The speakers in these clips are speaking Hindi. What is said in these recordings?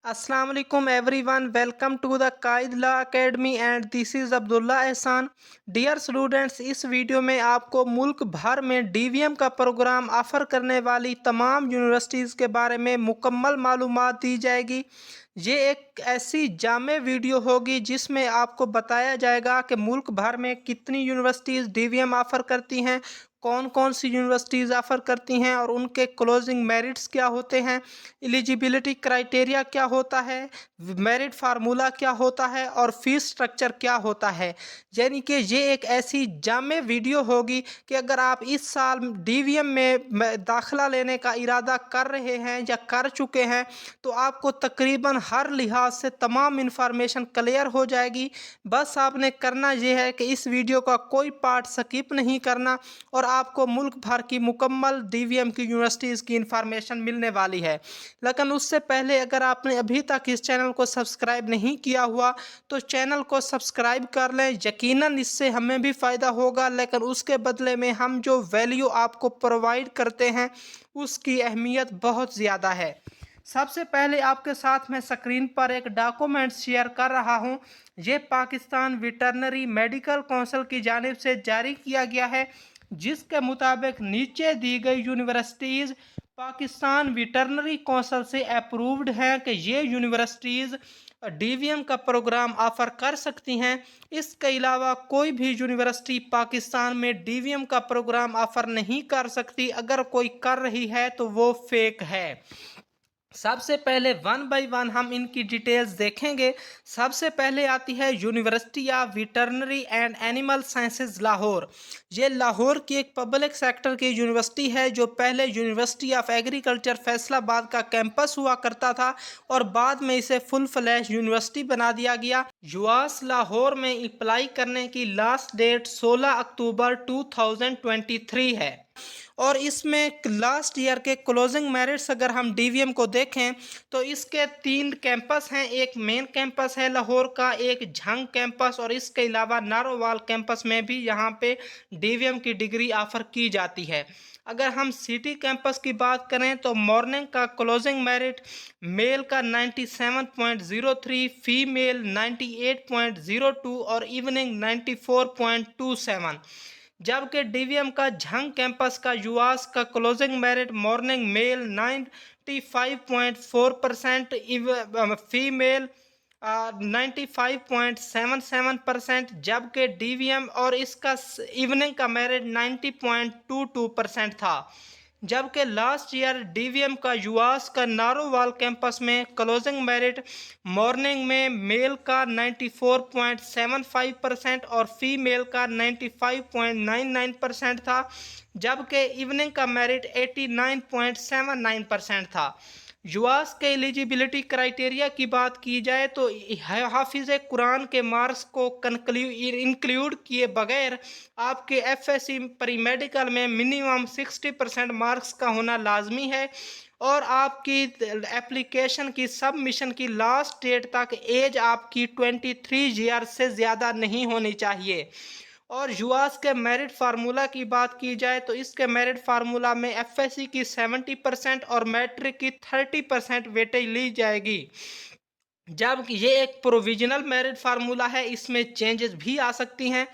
अस्सलाम वालेकुम everyone, welcome to the Quaid law academy and this is Abdullah Ehsan. Dear students, इस वीडियो में आपको मुल्क भर में डीवीएम का प्रोग्राम ऑफ़र करने वाली तमाम यूनिवर्सिटीज़ के बारे में मुकम्मल मालूमात दी जाएगी। ये एक ऐसी जामे वीडियो होगी जिसमें आपको बताया जाएगा कि मुल्क भर में कितनी यूनिवर्सिटीज़ डीवीएम ऑफ़र करती हैं, कौन कौन सी यूनिवर्सिटीज़ ऑफ़र करती हैं और उनके क्लोजिंग मेरिट्स क्या होते हैं, एलिजिबिलिटी क्राइटेरिया क्या होता है, मेरिट फार्मूला क्या होता है और फीस स्ट्रक्चर क्या होता है। यानी कि ये एक ऐसी जामे वीडियो होगी कि अगर आप इस साल डीवीएम में दाखिला लेने का इरादा कर रहे हैं या कर चुके हैं तो आपको तकरीबन हर लिहाज से तमाम इन्फॉर्मेशन क्लियर हो जाएगी। बस आपने करना ये है कि इस वीडियो का कोई पार्ट स्किप नहीं करना और आपको मुल्क भर की मुकम्मल डीवीएम की यूनिवर्सिटीज़ की इन्फॉर्मेशन मिलने वाली है। लेकिन उससे पहले अगर आपने अभी तक इस चैनल को सब्सक्राइब नहीं किया हुआ तो चैनल को सब्सक्राइब कर लें। यकीनन इससे हमें भी फ़ायदा होगा, लेकिन उसके बदले में हम जो वैल्यू आपको प्रोवाइड करते हैं उसकी अहमियत बहुत ज़्यादा है। सबसे पहले आपके साथ मैं स्क्रीन पर एक डॉक्यूमेंट शेयर कर रहा हूं। ये पाकिस्तान वेटरनरी मेडिकल काउंसिल की जानिब से जारी किया गया है, जिसके मुताबिक नीचे दी गई यूनिवर्सिटीज़ पाकिस्तान वेटरनरी काउंसिल से अप्रूव्ड हैं कि ये यूनिवर्सिटीज़ डीवीएम का प्रोग्राम ऑफ़र कर सकती हैं। इसके अलावा कोई भी यूनिवर्सिटी पाकिस्तान में डीवीएम का प्रोग्राम ऑफ़र नहीं कर सकती। अगर कोई कर रही है तो वो फेक है। सबसे पहले वन बाय वन हम इनकी डिटेल्स देखेंगे। सबसे पहले आती है university of veterinary and animal sciences Lahore. ये लाहौर की एक पब्लिक सेक्टर की यूनिवर्सिटी है जो पहले यूनिवर्सिटी ऑफ एग्रीकल्चर फैसलाबाद का कैंपस हुआ करता था और बाद में इसे फुल फ्लैश यूनिवर्सिटी बना दिया गया। यूएस लाहौर में अप्लाई करने की लास्ट डेट 16 अक्टूबर 2023 है और इसमें लास्ट ईयर के क्लोजिंग मेरिट्स अगर हम डीवीएम को देखें तो इसके 3 कैंपस हैं। एक मेन कैंपस है लाहौर का, एक झंग कैंपस और इसके अलावा नारोवाल कैंपस में भी यहाँ पे डीवीएम की डिग्री ऑफ़र की जाती है। अगर हम सिटी कैंपस की बात करें तो मॉर्निंग का क्लोजिंग मेरिट मेल का 97.03, फीमेल 98.02 और इवनिंग 94.27। जबकि डीवीएम का झंग कैंपस का यूएस का closing merit morning male 95.4%, female 95.77%, जबकि डीवीएम और इसका इवनिंग का मेरिट 90.22% था। जबकि लास्ट ईयर डीवीएम का यूएस का नारोवाल कैंपस में क्लोजिंग मेरिट मॉर्निंग में मेल का 94.75% और फीमेल का 95.99% था, जबकि इवनिंग का मेरिट 89.79% था। यूएस के एलिजिबिलिटी क्राइटेरिया की बात की जाए तो हाफिज़ कुरान के मार्क्स को इंक्लूड किए बगैर आपके एफएससी प्री मेडिकल में मिनिमम 60% मार्क्स का होना लाजमी है और आपकी एप्लीकेशन की सबमिशन की लास्ट डेट तक एज आपकी 23 ईयर से ज़्यादा नहीं होनी चाहिए। और यूएस के मेरिट फार्मूला की बात की जाए तो इसके मेरिट फार्मूला में एफएससी की 70% और मैट्रिक की 30% वेटेज ली जाएगी। जब ये एक प्रोविजनल मेरिट फार्मूला है, इसमें चेंजेस भी आ सकती हैं।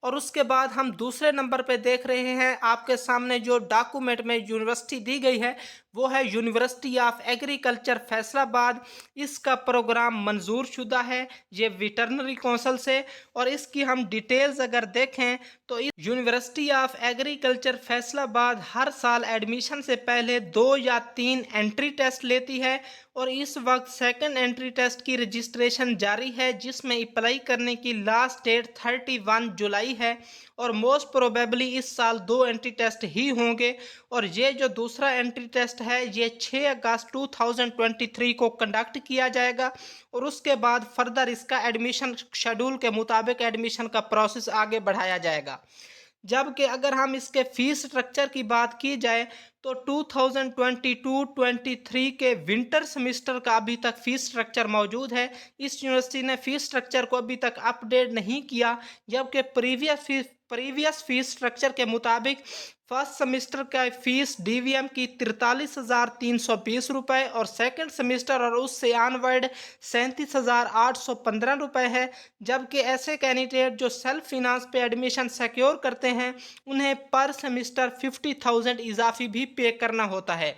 और उसके बाद हम दूसरे नंबर पे देख रहे हैं, आपके सामने जो डॉक्यूमेंट में यूनिवर्सिटी दी गई है वो है यूनिवर्सिटी ऑफ एग्रीकल्चर फैसलाबाद। इसका प्रोग्राम मंजूर शुदा है ये वेटरनरी काउंसिल से और इसकी हम डिटेल्स अगर देखें तो इस यूनिवर्सिटी ऑफ एग्रीकल्चर फैसलाबाद हर साल एडमिशन से पहले 2 या 3 एंट्री टेस्ट लेती है और इस वक्त सेकंड एंट्री टेस्ट की रजिस्ट्रेशन जारी है, जिसमें अप्लाई करने की लास्ट डेट 31 जुलाई है और मोस्ट प्रोबेबली इस साल 2 एंट्री टेस्ट ही होंगे। और ये जो दूसरा एंट्री टेस्ट है ये 6 अगस्त 2023 को कंडक्ट किया जाएगा और उसके बाद फर्दर इसका एडमिशन शेड्यूल के मुताबिक एडमिशन का प्रोसेस आगे बढ़ाया जाएगा। जबकि अगर हम इसके फ़ीस स्ट्रक्चर की बात की जाए तो 2022-23 के विंटर सेमेस्टर का अभी तक फीस स्ट्रक्चर मौजूद है। इस यूनिवर्सिटी ने फीस स्ट्रक्चर को अभी तक अपडेट नहीं किया, जबकि प्रीवियस फीस स्ट्रक्चर के मुताबिक फर्स्ट सेमेस्टर का फीस डीवीएम की 43,320 रुपये और सेकंड सेमेस्टर और उससे ऑनवर्ड 37,815 रुपये है। जबकि ऐसे कैंडिडेट जो सेल्फ फिनांस पे एडमिशन सिक्योर करते हैं उन्हें पर सेमेस्टर 50,000 इजाफी भी पे करना होता है।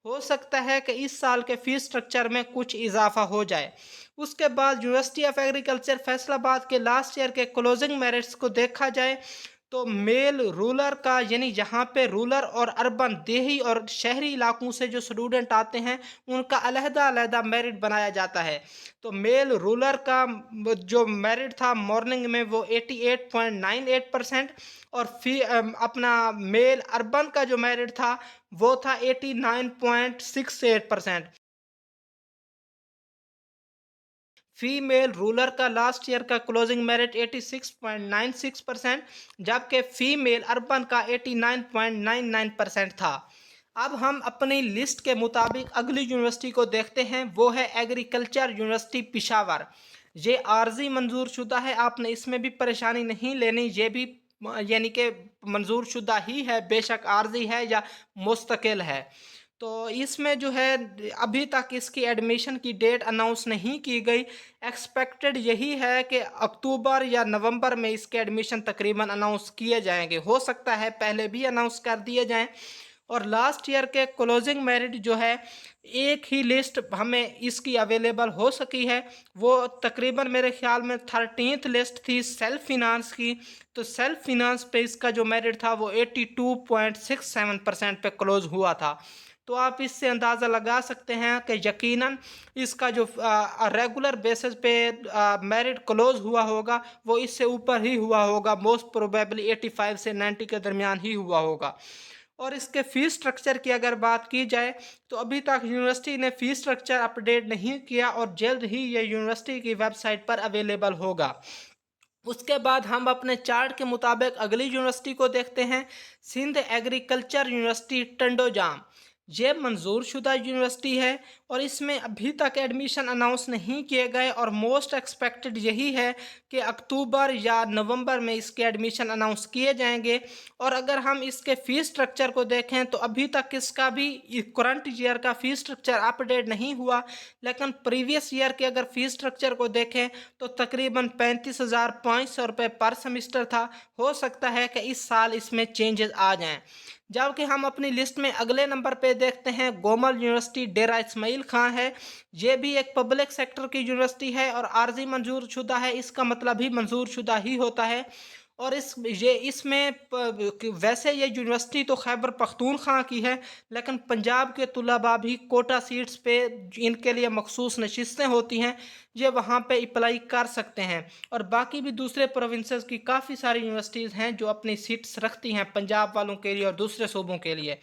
हो सकता है कि इस साल के फीस स्ट्रक्चर में कुछ इजाफा हो जाए। उसके बाद यूनिवर्सिटी ऑफ एग्रीकल्चर फैसलाबाद के लास्ट ईयर के क्लोजिंग मेरिट्स को देखा जाए तो मेल रूरल का, यानी जहाँ पे रूरल और अर्बन देही और शहरी इलाकों से जो स्टूडेंट आते हैं उनका अलहदा मेरिट बनाया जाता है। तो मेल रूरल का जो मेरिट था मॉर्निंग में वो 88.98% और अपना मेल अर्बन का जो मेरिट था वो था 89.68%। फीमेल रूलर का लास्ट ईयर का क्लोजिंग मेरिट 86.96%, जबकि फीमेल अर्बन का 89.99% था। अब हम अपनी लिस्ट के मुताबिक अगली यूनिवर्सिटी को देखते हैं, वो है एग्रीकल्चर यूनिवर्सिटी पिशावर। ये आर्जी मंजूर शुदा है, आपने इसमें भी परेशानी नहीं लेनी, ये भी यानी कि मंजूर शुदा ही है, बेशक आर्जी है या मुस्तकिल है। तो इसमें जो है अभी तक इसकी एडमिशन की डेट अनाउंस नहीं की गई। एक्सपेक्टेड यही है कि अक्टूबर या नवंबर में इसके एडमिशन तकरीबन अनाउंस किए जाएंगे, हो सकता है पहले भी अनाउंस कर दिए जाएं। और लास्ट ईयर के क्लोजिंग मेरिट जो है एक ही लिस्ट हमें इसकी अवेलेबल हो सकी है, वो तकरीबन मेरे ख्याल में 13th लिस्ट थी सेल्फ फिनांस की। तो सेल्फ फिनांस पे इसका जो मेरिट था वो 82.67% पे क्लोज हुआ था। तो आप इससे अंदाज़ा लगा सकते हैं कि यकीनन इसका जो रेगुलर बेसिस पे मेरिट क्लोज हुआ होगा वो इससे ऊपर ही हुआ होगा, मोस्ट प्रोबेबली 85 से 90 के दरमियान ही हुआ होगा। और इसके फ़ीस स्ट्रक्चर की अगर बात की जाए तो अभी तक यूनिवर्सिटी ने फ़ीस स्ट्रक्चर अपडेट नहीं किया और जल्द ही ये यूनिवर्सिटी की वेबसाइट पर अवेलेबल होगा। उसके बाद हम अपने चार्ट के मुताबिक अगली यूनिवर्सिटी को देखते हैं, सिंध एग्रीकल्चर यूनिवर्सिटी टंडोजाम। ये मंजूर शुदा यूनिवर्सिटी है और इसमें अभी तक एडमिशन अनाउंस नहीं किए गए और मोस्ट एक्सपेक्टेड यही है कि अक्टूबर या नवंबर में इसके एडमिशन अनाउंस किए जाएंगे। और अगर हम इसके फ़ीस स्ट्रक्चर को देखें तो अभी तक इसका भी करंट ईयर का फ़ीस स्ट्रक्चर अपडेट नहीं हुआ, लेकिन प्रीवियस ईयर के अगर फ़ीस स्ट्रक्चर को देखें तो तकरीबन 35,500 रुपये पर सेमिस्टर था। हो सकता है कि इस साल इसमें चेंजेस आ जाएं। जबकि हम अपनी लिस्ट में अगले नंबर पे देखते हैं गोमल यूनिवर्सिटी डेरा इस्माइल खां है। ये भी एक पब्लिक सेक्टर की यूनिवर्सिटी है और आर्जी मंजूर शुदा है, इसका मतलब ही मंजूर शुदा ही होता है। और वैसे ये यूनिवर्सिटी तो खैबर पख्तूनख्वा की है, लेकिन पंजाब के तुलबा भी कोटा सीट्स पे इनके लिए मखसूस नशिस्तें होती हैं, ये वहाँ पे अप्लाई कर सकते हैं। और बाकी भी दूसरे प्रोविंसेस की काफ़ी सारी यूनिवर्सिटीज़ हैं जो अपनी सीट्स रखती हैं पंजाब वालों के लिए और दूसरे सूबों के लिए।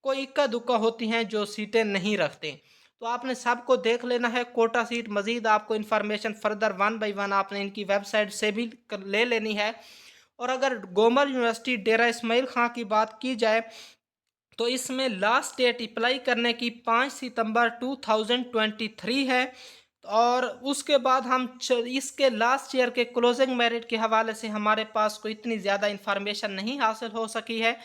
कोई इक्का दुक्का होती हैं जो सीटें नहीं रखते। तो आपने सबको देख लेना है कोटा सीट। मज़ीद आपको इन्फॉर्मेशन फर्दर 1 बाय 1 आपने इनकी वेबसाइट से भी ले लेनी है। और अगर गोमल यूनिवर्सिटी डेरा इस्माइल खां की बात की जाए तो इसमें लास्ट डेट अप्लाई करने की 5 सितंबर 2023 है। और उसके बाद इसके लास्ट ईयर के क्लोजिंग मेरिट के हवाले से हमारे पास कोई इतनी ज़्यादा इन्फॉर्मेशन नहीं हासिल हो सकी है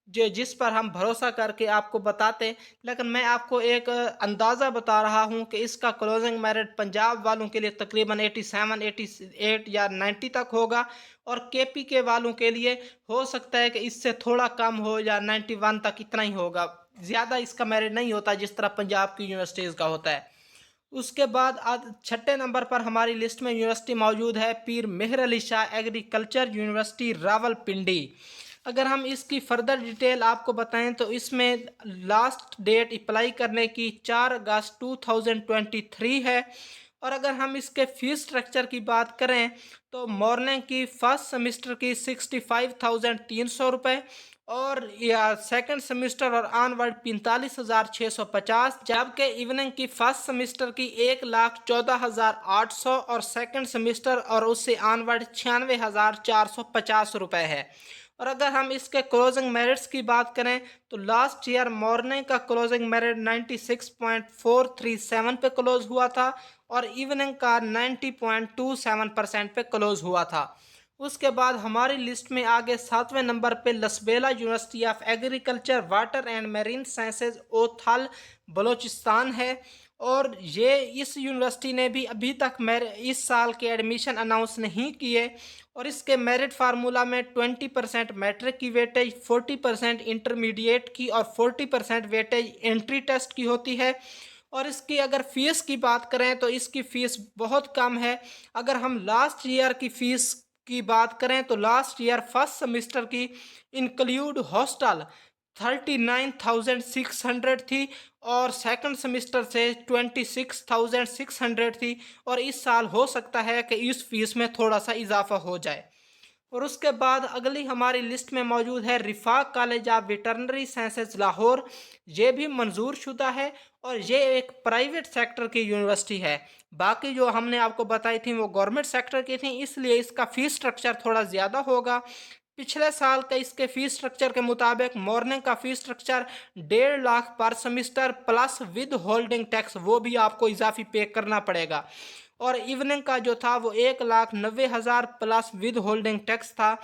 जिस पर हम भरोसा करके आपको बताते। लेकिन मैं आपको एक अंदाज़ा बता रहा हूं कि इसका क्लोजिंग मेरिट पंजाब वालों के लिए तकरीबन 87, 88 या 90 तक होगा और केपी के वालों के लिए हो सकता है कि इससे थोड़ा कम हो या 91 तक, इतना ही होगा। ज़्यादा इसका मेरिट नहीं होता जिस तरह पंजाब की यूनिवर्सिटीज़ का होता है। उसके बाद आज छठे नंबर पर हमारी लिस्ट में यूनिवर्सिटी मौजूद है पीर मेहर अली शाह एग्रीकल्चर यूनिवर्सिटी रावलपिंडी। अगर हम इसकी फर्दर डिटेल आपको बताएं तो इसमें लास्ट डेट अप्लाई करने की 4 अगस्त 2023 है। और अगर हम इसके फीस स्ट्रक्चर की बात करें तो मॉर्निंग की फर्स्ट सेमेस्टर की 65,300 रुपये और या सेकंड सेमेस्टर और ऑनवर्ड 45,650, जबकि इवनिंग की फर्स्ट सेमेस्टर की 1,14,800 और सेकंड सेमेस्टर और उससे ऑनवर्ड 96,450 रुपये है। और अगर हम इसके क्लोजिंग मेरिट्स की बात करें तो लास्ट ईयर मॉर्निंग का क्लोजिंग मेरिट 96.437 पे क्लोज हुआ था और इवनिंग का 90.27% पे क्लोज हुआ था। उसके बाद हमारी लिस्ट में आगे 7वें नंबर पे Lasbela university of agriculture water and marine sciences Uthal Balochistan है। और ये इस यूनिवर्सिटी ने भी अभी तक इस साल के एडमिशन अनाउंस नहीं किए और इसके मेरिट फार्मूला में 20% मैट्रिक की वेटेज, 40% इंटरमीडिएट की और 40% वेटेज एंट्री टेस्ट की होती है। और इसकी अगर फीस की बात करें तो इसकी फ़ीस बहुत कम है। अगर हम लास्ट ईयर की फ़ीस की बात करें तो लास्ट ईयर फर्स्ट सेमेस्टर की इंक्लूड हॉस्टल 39,600 थी और सेकंड सेमेस्टर से 26,600 थी। और इस साल हो सकता है कि इस फीस में थोड़ा सा इजाफा हो जाए। और उसके बाद अगली हमारी लिस्ट में मौजूद है Riphah college of veterinary sciences Lahore. ये भी मंजूर शुदा है और ये एक प्राइवेट सेक्टर की यूनिवर्सिटी है। बाकी जो हमने आपको बताई थी वो गवर्नमेंट सेक्टर की थी, इसलिए इसका फीस स्ट्रक्चर थोड़ा ज़्यादा होगा। पिछले साल का इसके फीस स्ट्रक्चर के मुताबिक मॉर्निंग का फीस स्ट्रक्चर 1.5 लाख पर semester plus with holding tax, वो भी आपको इजाफी पे करना पड़ेगा। और इवनिंग का जो था वो 1,90,000 प्लस विद होल्डिंग टैक्स था।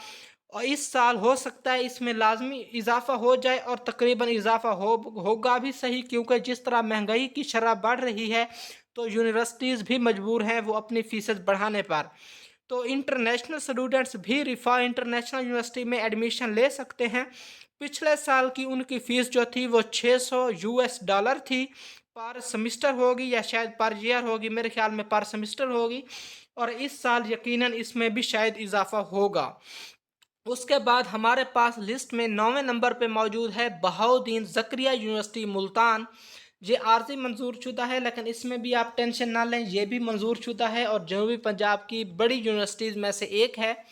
और इस साल हो सकता है इसमें लाजमी इजाफा हो जाए और तकरीबन इजाफा होगा भी सही, क्योंकि जिस तरह महंगाई की शरह बढ़ रही है तो यूनिवर्सिटीज़ भी मजबूर हैं वो अपनी फीसेस बढ़ाने पर। तो इंटरनेशनल स्टूडेंट्स भी रिफा इंटरनेशनल यूनिवर्सिटी में एडमिशन ले सकते हैं। पिछले साल की उनकी फ़ीस जो थी वो $600 थी पर सेमिस्टर होगी या शायद पर ईयर होगी, मेरे ख्याल में पर सेमिस्टर होगी। और इस साल यकीनन इसमें भी शायद इजाफा होगा। उसके बाद हमारे पास लिस्ट में 9वें नंबर पे मौजूद है बहाउद्दीन ज़करिया यूनिवर्सिटी मुल्तान। ये आर्जी मंजूर शुदा है, लेकिन इसमें भी आप टेंशन ना लें, ये भी मंजूर शुदा है और जनूबी पंजाब की बड़ी यूनिवर्सिटीज़ में से एक है।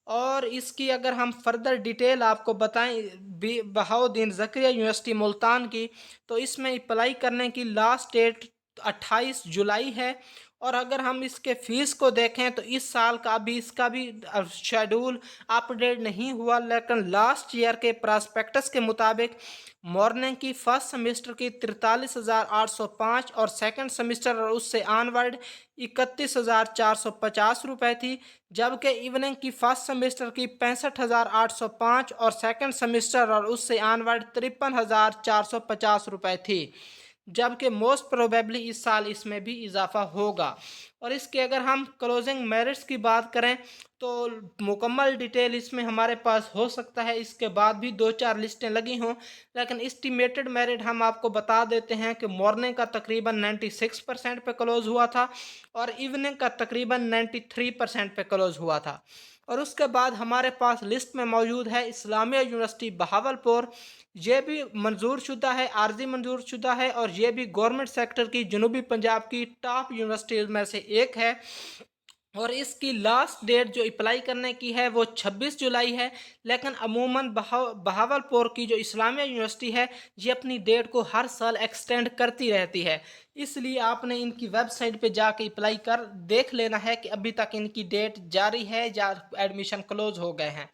और इसकी अगर हम फर्दर डिटेल आपको बताएं बहाउद्दीन ज़करिया यूनिवर्सिटी मुल्तान की, तो इसमें अप्लाई करने की लास्ट डेट 28 जुलाई है। और अगर हम इसके फ़ीस को देखें तो इस साल का अभी इसका भी शेड्यूल अपडेट नहीं हुआ, लेकिन लास्ट ईयर के प्रॉस्पेक्टस के मुताबिक मॉर्निंग की फर्स्ट सेमेस्टर की 43,805 और सेकंड सेमेस्टर और उससे ऑनवर्ड 31,450 रुपये थी। जबकि इवनिंग की फर्स्ट सेमेस्टर की 65,805 और सेकंड सेमेस्टर और उससे ऑनवर्ड 53,450 रुपये थी। जबकि मोस्ट प्रोबेबली इस साल इसमें भी इजाफा होगा। और इसके अगर हम क्लोजिंग मेरिट्स की बात करें तो मुकम्मल डिटेल इसमें हमारे पास हो सकता है इसके बाद भी 2-4 लिस्टें लगी हों, लेकिन एस्टिमेटेड मेरिट हम आपको बता देते हैं कि मॉर्निंग का तकरीबन 96% पे क्लोज हुआ था और इवनिंग का तकरीबन 93% पे क्लोज हुआ था। और उसके बाद हमारे पास लिस्ट में मौजूद है इस्लामिया यूनिवर्सिटी बहावलपुर। ये भी मंजूर शुदा है, आर्जी मंजूर शुदा है और ये भी गवर्नमेंट सेक्टर की जनूबी पंजाब की टॉप यूनिवर्सिटीज़ में से एक है। और इसकी लास्ट डेट जो अप्लाई करने की है वो 26 जुलाई है, लेकिन अमूमन बहावलपुर की जो इस्लामिया यूनिवर्सिटी है ये अपनी डेट को हर साल एक्सटेंड करती रहती है। इसलिए आपने इनकी वेबसाइट पे जाके अप्लाई कर देख लेना है कि अभी तक इनकी डेट जारी है या एडमिशन क्लोज हो गए हैं।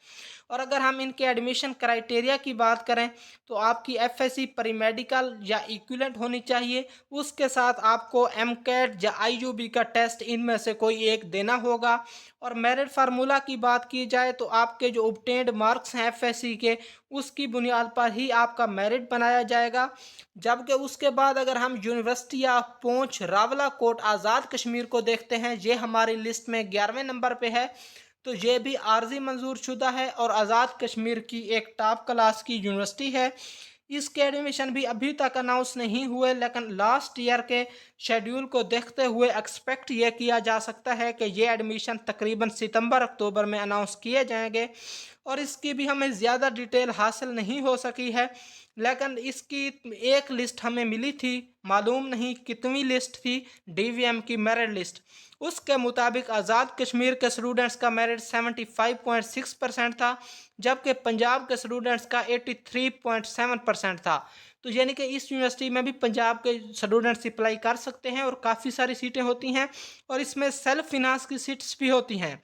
और अगर हम इनके एडमिशन क्राइटेरिया की बात करें तो आपकी एफएससी प्री मेडिकल या इक्विवेलेंट होनी चाहिए, उसके साथ आपको एमकेट या आईयूबी का टेस्ट इनमें से कोई एक देना होगा। और मेरिट फार्मूला की बात की जाए तो आपके जो ऑब्टेन्ड मार्क्स हैं एफएससी के, उसकी बुनियाद पर ही आपका मेरिट बनाया जाएगा। जबकि उसके बाद अगर हम यूनिवर्सिटी ऑफ पूंछ रावलाकोट आज़ाद कश्मीर को देखते हैं, ये हमारी लिस्ट में 11वें नंबर पे है। तो ये भी आर्जी मंजूर शुदा है और आज़ाद कश्मीर की एक टॉप क्लास की यूनिवर्सिटी है। इसके एडमिशन भी अभी तक अनाउंस नहीं हुए, लेकिन लास्ट ईयर के शेड्यूल को देखते हुए एक्सपेक्ट ये किया जा सकता है कि ये एडमिशन तकरीबन सितंबर अक्टूबर में अनाउंस किए जाएंगे। और इसकी भी हमें ज़्यादा डिटेल हासिल नहीं हो सकी है, लेकिन इसकी एक लिस्ट हमें मिली थी, मालूम नहीं कितनी लिस्ट थी, डीवीएम की मेरिट लिस्ट। उसके मुताबिक आज़ाद कश्मीर के स्टूडेंट्स का मेरिट 75.6% था, जबकि पंजाब के स्टूडेंट्स का 83.7% था। तो यानी कि इस यूनिवर्सिटी में भी पंजाब के स्टूडेंट्स अप्लाई कर सकते हैं और काफ़ी सारी सीटें होती हैं और इसमें सेल्फ फिनांस की सीट्स भी होती हैं।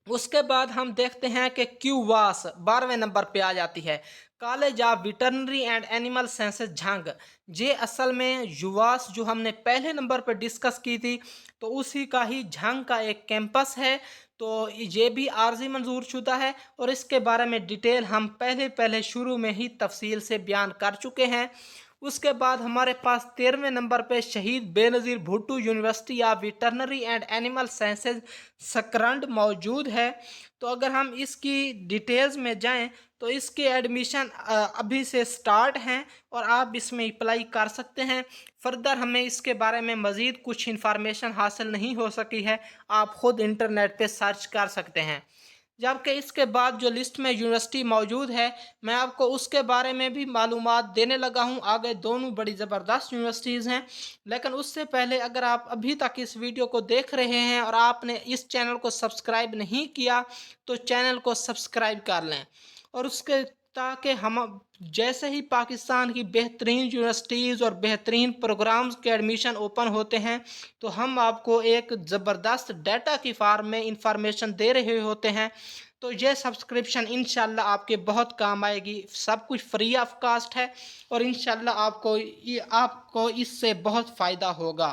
उसके बाद हम देखते हैं कि क्यूवास 12वें नंबर पे आ जाती है। College of veterinary and animal sciences Jhang. ये असल में युवास जो हमने पहले नंबर पर डिस्कस की थी, तो उसी का ही झांग का एक कैंपस है। तो ये भी आर्जी मंजूर शुदा है और इसके बारे में डिटेल हम पहले पहले शुरू में ही तफसील से बयान कर चुके हैं। उसके बाद हमारे पास 13वें नंबर पे शहीद Benazir Bhutto university of veterinary and animal sciences Sakrand मौजूद है। तो अगर हम इसकी डिटेल्स में जाएं तो इसके एडमिशन अभी से स्टार्ट हैं और आप इसमें अप्लाई कर सकते हैं। फर्दर हमें इसके बारे में मज़ीद कुछ इन्फॉर्मेशन हासिल नहीं हो सकी है, आप ख़ुद इंटरनेट पे सर्च कर सकते हैं। जबकि इसके बाद जो लिस्ट में यूनिवर्सिटी मौजूद है, मैं आपको उसके बारे में भी मालूमात देने लगा हूं। आगे दोनों बड़ी ज़बरदस्त यूनिवर्सिटीज़ हैं, लेकिन उससे पहले अगर आप अभी तक इस वीडियो को देख रहे हैं और आपने इस चैनल को सब्सक्राइब नहीं किया, तो चैनल को सब्सक्राइब कर लें। और उसके ताकि हम जैसे ही पाकिस्तान की बेहतरीन यूनिवर्सिटीज़ और बेहतरीन प्रोग्राम्स के एडमिशन ओपन होते हैं, तो हम आपको एक ज़बरदस्त डाटा की फार्म में इंफॉर्मेशन दे रहे होते हैं। तो ये सब्सक्रिप्शन इंशाल्लाह आपके बहुत काम आएगी। सब कुछ फ्री ऑफ कास्ट है और इंशाल्लाह आपको इससे बहुत फ़ायदा होगा।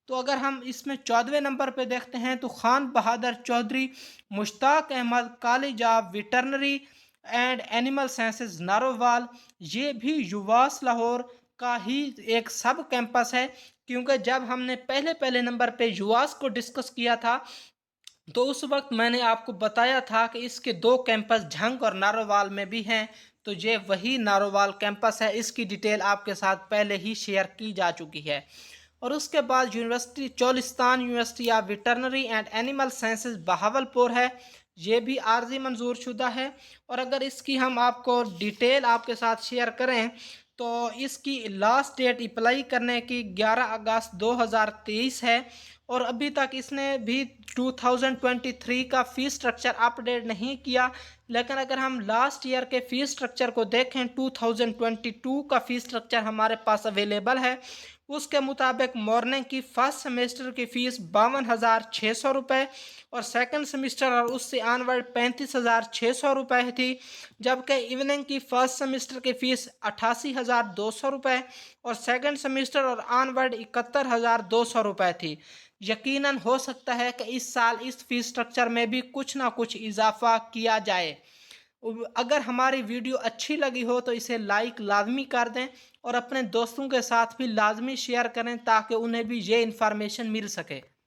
तो अगर हम इसमें 14वें नंबर पे देखते हैं तो Khan Bahadur Chaudhry Mushtaq Ahmad college of veterinary and animal sciences Narowal, ये भी युवास लाहौर का ही एक सब कैंपस है। क्योंकि जब हमने पहले पहले नंबर पे युवास को डिस्कस किया था, तो उस वक्त मैंने आपको बताया था कि इसके दो कैंपस झंग और नारोवाल में भी हैं। तो ये वही नारोवाल कैंपस है, इसकी डिटेल आपके साथ पहले ही शेयर की जा चुकी है। और उसके बाद university Cholistan university of veterinary and animal sciences Bahawalpur है, ये भी आर्जी मंजूर शुदा है। और अगर इसकी हम आपको डिटेल आपके साथ शेयर करें तो इसकी लास्ट डेट अप्लाई करने की 11 अगस्त 2023 है और अभी तक इसने भी 2023 का फ़ीस स्ट्रक्चर अपडेट नहीं किया। लेकिन अगर हम लास्ट ईयर के फ़ीस स्ट्रक्चर को देखें, 2022 का फ़ीस स्ट्रक्चर हमारे पास अवेलेबल है। उसके मुताबिक मॉर्निंग की फ़र्स्ट सेमेस्टर की फ़ीस 52,600 रुपये और सेकंड सेमेस्टर और उससे ऑनवर्ड 35,600 रुपये थी। जबकि इवनिंग की फ़र्स्ट सेमेस्टर की फ़ीस 88,200 रुपये और सेकंड सेमेस्टर और ऑनवर्ड 71,200 रुपये थी। यकीनन हो सकता है कि इस साल इस फ़ीस स्ट्रक्चर में भी कुछ ना कुछ इजाफा किया जाए। अगर हमारी वीडियो अच्छी लगी हो तो इसे लाइक लाजमी कर दें और अपने दोस्तों के साथ भी लाजमी शेयर करें ताकि उन्हें भी ये इन्फॉर्मेशन मिल सके।